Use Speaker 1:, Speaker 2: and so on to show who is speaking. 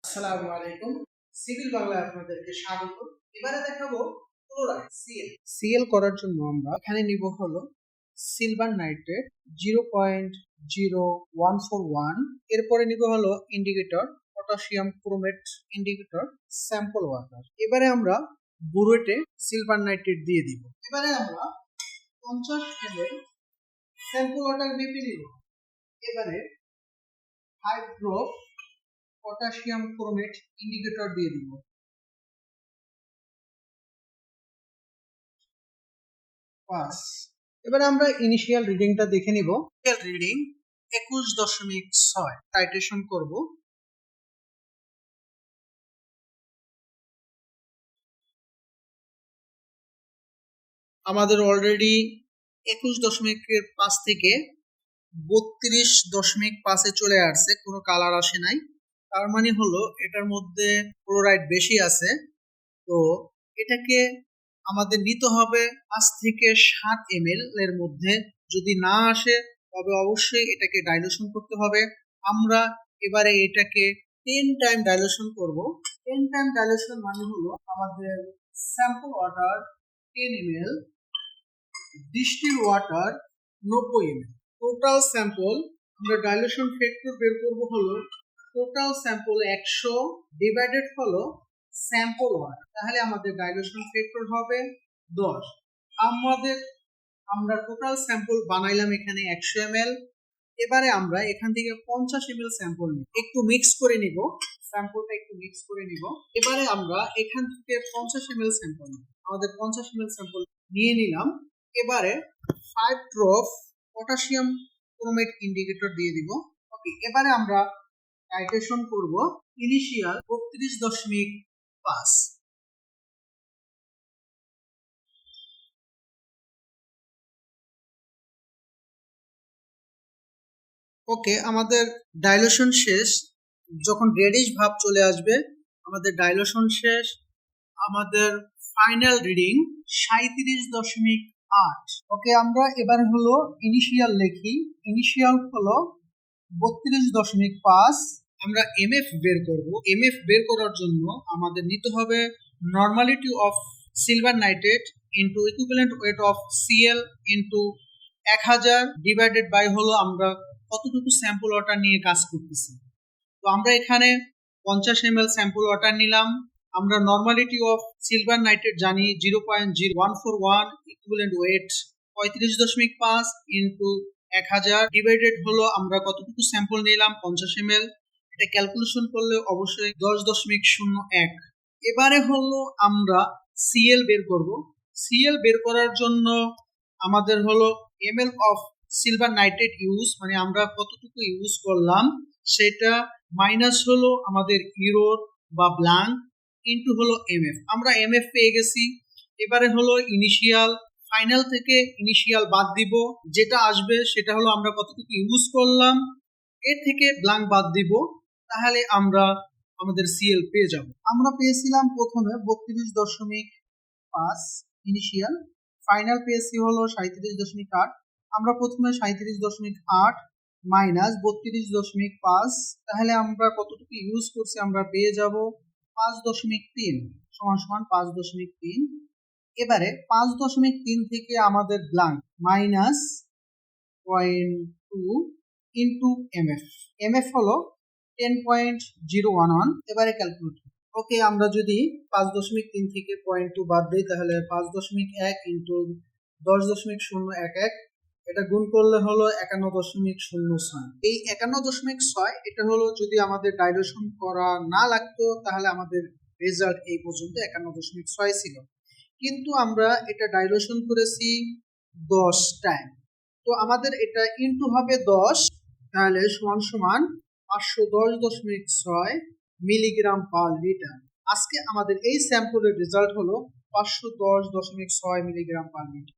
Speaker 1: আসসালামু আলাইকুম। সিভিল বাংলায় আপনাদেরকে স্বাগত। এবারে দেখাবো ক্লোরাইড সিএল করার জন্য আমরা এখানে নিব হলো সিলভার নাইট্রেট 0.0141, এরপরে নিব হলো indicator potassium chromate indicator sample water. এবারে আমরা বুরেটে সিলভার নাইট্রেট দিয়ে দিব। এবারে আমরা 50 ml স্যাম্পল ওয়াটার মেপে নিব। এবারে 5 ড্রপ পটাশিয়াম ক্রোমেট ইন্ডিকেটর দিয়ে দিব। পাস। এবারে আমরা ইনিশিয়াল রিডিংটা দেখে নিব। ইনিশিয়াল রিডিং 21.6 টাইট্রেশন করব। আমাদের অলরেডি 21.5 থেকে 32.5-এ চলে আসছে, কোনো কালার আসে নাই। তার মানে হলো এটার মধ্যে ক্লোরাইড বেশি আছে। তো এটাকে আমাদের নিতে হবে 5 থেকে 7 ml এর মধ্যে। যদি না আসে তবে অবশ্যই এটাকে ডাইলুশন করতে হবে। আমরা এবারে এটাকে 10 টাইম ডাইলুশন করব। 10 টাইম ডাইলুশন মানে হলো আমাদের sample water 10 ml, distil water 90 ml। Total sample আমরা ডাইলুশন ফ্যাক্টর বের করব হলো টোটাল স্যাম্পল 100 ডিভাইডেড হলো স্যাম্পল ওয়াটার, তাহলে আমাদের ডাইলুশন ফ্যাক্টর হবে 10। আমরা টোটাল স্যাম্পল বানাইলাম এখানে 100 ml। এবারে আমরা এখান থেকে 50 ml স্যাম্পল নিব, একটু মিক্স করে নিব, স্যাম্পলটা একটু মিক্স করে নিব। এবারে আমরা এখান থেকে 50 ml স্যাম্পল নিব, আমাদের 50 ml স্যাম্পল নিয়ে নিলাম। এবারে 5 ড্রপ পটাশিয়াম ক্রোমেট ইন্ডিকেটর দিয়ে দিব। ওকে, এবারে আমরা টাইট্রেশন করব ইনিশিয়াল 32.5। ওকে, আমাদের ডাইলুশন শেষ। যখন রেডিশ ভাব চলে আসবে আমাদের ডাইলুশন শেষ। আমাদের ফাইনাল রিডিং 37.8। ওকে, আমরা এবার হলো ইনিশিয়াল লিখি। ইনিশিয়াল হলো 32.5। আমরা এমএফ বের করব। এমএফ বের করার জন্য আমাদের নিতে হবে normality of silver nitrate into equivalent weight of C ইনটু 1000 ডিভাইডেড বাই হলো আমরা কতটুকু স্যাম্পল ওয়াটার নিয়ে কাজ করতেছি। তো আমরা এখানে 50 ml স্যাম্পল ওয়াটার নিলাম। আমরা নর্মালিটি অফ সিলভার নাইট্রেট জানি 0.0141, ইকুইভ্যালেন্ট ওয়েট 35.5 ইনটু 1000 ডিভাইডেড হলো আমরা কতটুকু স্যাম্পল নিলাম 50 ml। এটা ক্যালকুলেশন করলে অবশ্যই 10.01। এবারে হলো আমরা সিএল বের করব। সিএল বের করার জন্য আমাদের হলো ml of silver nitrate use, মানে আমরা কতটুকু ইউজ করলাম সেটা মাইনাস হলো আমাদের ইউরোর বা ব্ল্যাঙ্ক ইনটু হলো এমএফ। আমরা এমএফ পেয়ে গেছি। এবারে হলো ইনিশিয়াল, ফাইনাল থেকে ইনিশিয়াল বাদ দিব, যেটা আসবে সেটা হলো আমরা কতটুকু ইউজ করলাম, এর থেকে ব্ল্যাঙ্ক বাদ দিব, তাহলে আমরা আমাদের সিএল পেয়ে যাব। আমরা পেয়েছিলাম প্রথমে 32.5 ইনিশিয়াল, ফাইনাল পেয়েছি হলো 37.8। আমরা প্রথমে 37.8 মাইনাস 32.5, তাহলে আমরা কতটুকু ইউজ করছি আমরা পেয়ে যাব 5.3 সমান সমান 5.3। এবারে 5.3 থেকে আমাদের blank minus 0.2 into MF. MF হলো 10.011। এবারে ক্যালকুলেট। ওকে, আমরা যদি 5.3 থেকে 0.2 বাদ দিই তাহলে 5.1 ইন্টু 10.011, এটা গুণ করলে হলো 51.06। এই 51.6 এটা হলো যদি আমাদের ডাইলুশন করা না লাগতো তাহলে আমাদের রেজাল্ট এই পর্যন্ত 51.6 ছিল, কিন্তু আমরা এটা ডাইলুশন করেছি 10 টাইম। তো আমাদের এটা ইনটু হবে 10, তাহলে সমান সমান 510.6 মিলিগ্রাম পার লিটার। আজকে আমাদের এই স্যাম্পলের রেজাল্ট হলো 510.6 মিলিগ্রাম পার লিটার।